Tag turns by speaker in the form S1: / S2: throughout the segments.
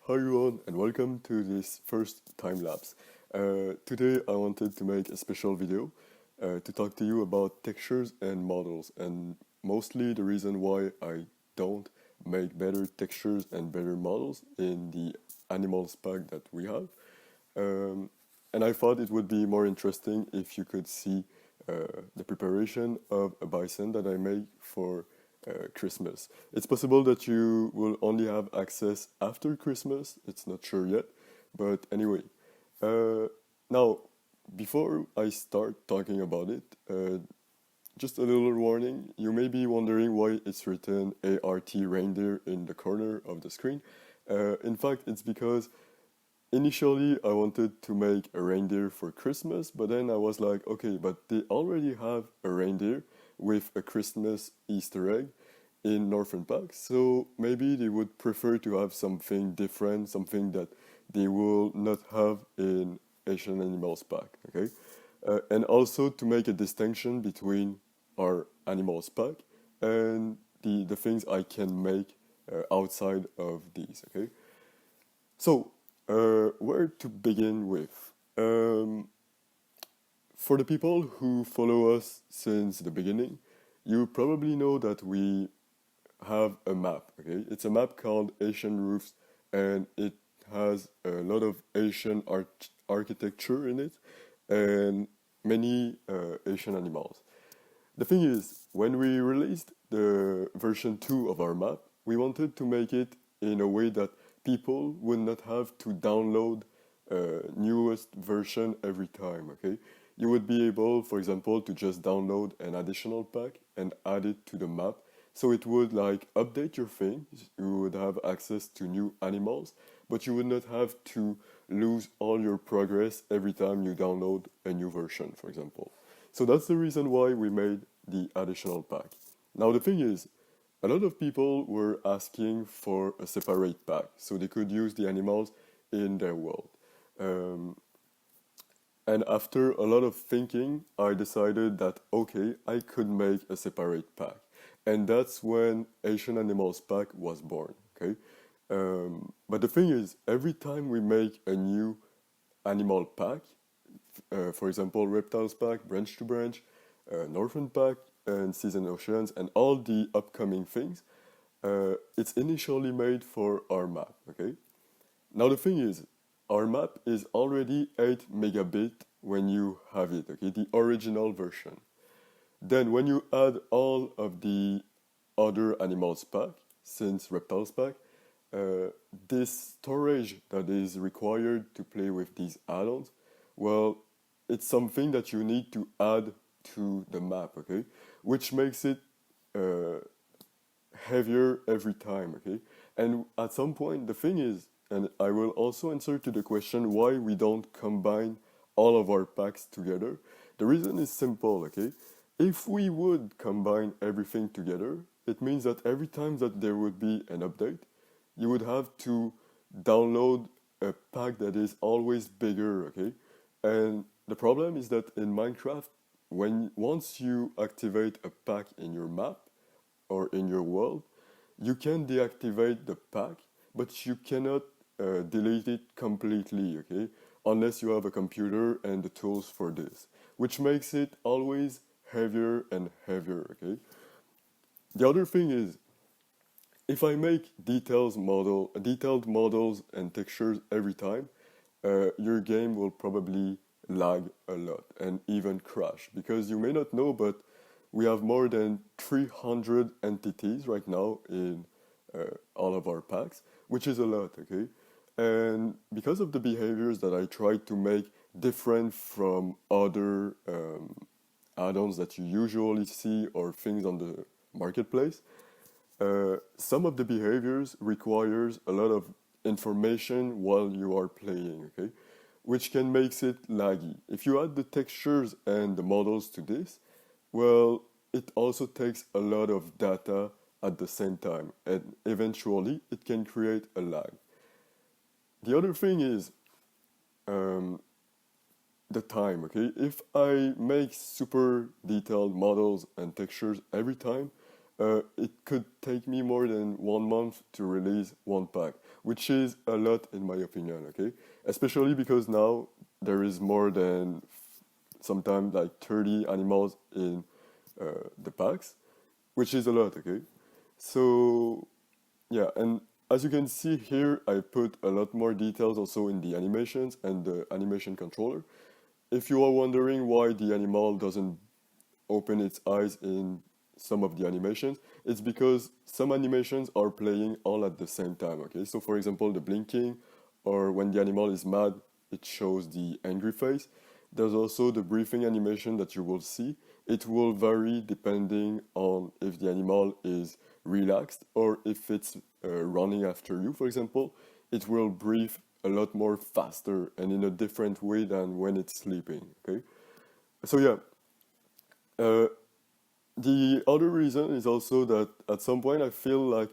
S1: Hi everyone and welcome to this first time lapse. Today I wanted to make a special video to talk to you about textures and models and mostly the reason why I don't make better textures and better models in the animals pack that we have. Um, and I thought it would be more interesting if you could see the preparation of a bison that I make for Christmas. It's possible that you will only have access after Christmas, it's not sure yet, but anyway. Uh, Now, before I start talking about it, just a little warning, you may be wondering why it's written ART reindeer in the corner of the screen. In fact, it's because initially, I wanted to make a reindeer for Christmas, but then I was like, okay, but they already have a reindeer with a Christmas Easter egg in Northern Pack, so maybe they would prefer to have something different, something that they will not have in Asian Animals Pack, okay? And also to make a distinction between our Animals Pack and the things I can make outside of these, okay? So, where to begin with? For the people who follow us since the beginning, you probably know that we have a map, okay? It's a map called Asian Roofs, and it has a lot of Asian architecture in it and many Asian animals. The thing is, when we released the version 2 of our map, we wanted to make it in a way that people would not have to download newest version every time, okay? You would be able, for example, to just download an additional pack and add it to the map. So it would like update your thing. You would have access to new animals, but you would not have to lose all your progress every time you download a new version, for example. So that's the reason why we made the additional pack. Now the thing is, a lot of people were asking for a separate pack so they could use the animals in their world. Um, and after a lot of thinking, I decided that okay, I could make a separate pack. And that's when Asian Animals Pack was born, okay? But the thing is, every time we make a new animal pack, for example, reptiles pack, branch to branch, northern pack, and seas and oceans, and all the upcoming things, it's initially made for our map, okay? Now the thing is, our map is already 8 megabit when you have it, okay, the original version. Then when you add all of the other animals pack, since reptiles pack, uh, this storage that is required to play with these add-ons, well, it's something that you need to add to the map, okay? Which makes it uh, heavier every time, okay? And at some point, the thing is, and I will also answer to the question why we don't combine all of our packs together. The reason is simple, okay? If we would combine everything together, it means that every time that there would be an update, you would have to download a pack that is always bigger, okay? And the problem is that in Minecraft, when once you activate a pack in your map, or in your world, you can deactivate the pack, but you cannot delete it completely, okay? Unless you have a computer and the tools for this, which makes it always heavier and heavier, okay? The other thing is, if I make detailed models and textures every time, your game will probably lag a lot and even crash because you may not know, but we have more than 300 entities right now in all of our packs, which is a lot, okay? And because of the behaviors that I try to make different from other add-ons that you usually see or things on the marketplace, some of the behaviors requires a lot of information while you are playing, okay? Which can makes it laggy. If you add the textures and the models to this, well, it also takes a lot of data at the same time, and eventually it can create a lag. The other thing is um, the time, okay? If I make super detailed models and textures every time, it could take me more than 1 month to release one pack, which is a lot in my opinion, okay? Especially because now there is more than sometimes like 30 animals in the packs, which is a lot, okay? So yeah, and as you can see here, I put a lot more details also in the animations and the animation controller. If you are wondering why the animal doesn't open its eyes in some of the animations, it's because some animations are playing all at the same time, okay? So for example, the blinking, or when the animal is mad, it shows the angry face. There's also the breathing animation that you will see. It will vary depending on if the animal is relaxed or if it's running after you, for example. It will breathe a lot more faster and in a different way than when it's sleeping, okay? So yeah, uh, the other reason is also that at some point I feel like,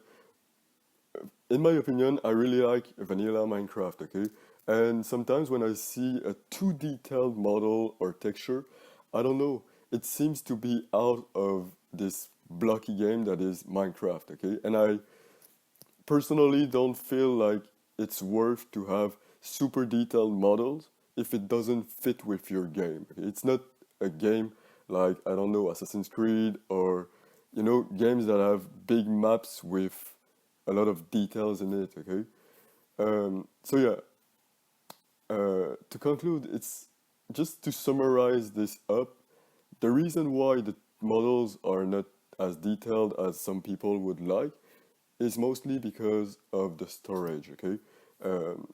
S1: in my opinion, I really like vanilla Minecraft, okay? And sometimes when I see a too detailed model or texture, I don't know, it seems to be out of this blocky game that is Minecraft, okay? And I personally don't feel like it's worth to have super detailed models if it doesn't fit with your game. Okay? It's not a game like, I don't know, Assassin's Creed or, games that have big maps with a lot of details in it, okay? So yeah, to conclude, it's just to summarize this up, the reason why the models are not as detailed as some people would like is mostly because of the storage, okay? Um,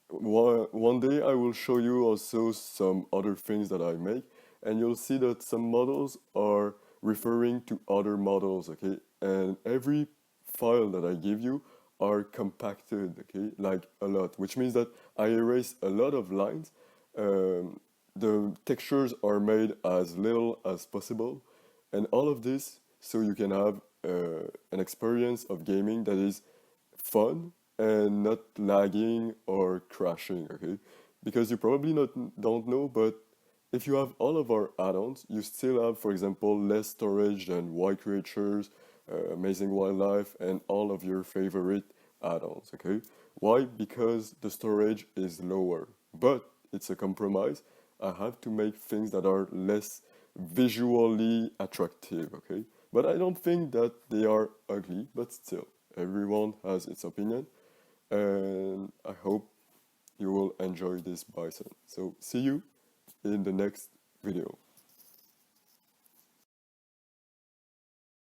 S1: one day I will show you also some other things that I make, and you'll see that some models are referring to other models, okay? And every file that I give you are compacted, okay? Like a lot, which means that I erase a lot of lines. Um, the textures are made as little as possible, and all of this so you can have an experience of gaming that is fun and not lagging or crashing, okay? Because you probably not don't know, but if you have all of our add-ons, you still have, for example, less storage than Wild Creatures, Amazing Wildlife, and all of your favorite add-ons, okay? Why? Because the storage is lower, but it's a compromise. I have to make things that are less visually attractive, okay? But I don't think that they are ugly, but still, everyone has its opinion, and I hope you will enjoy this bison. So see you in the next video.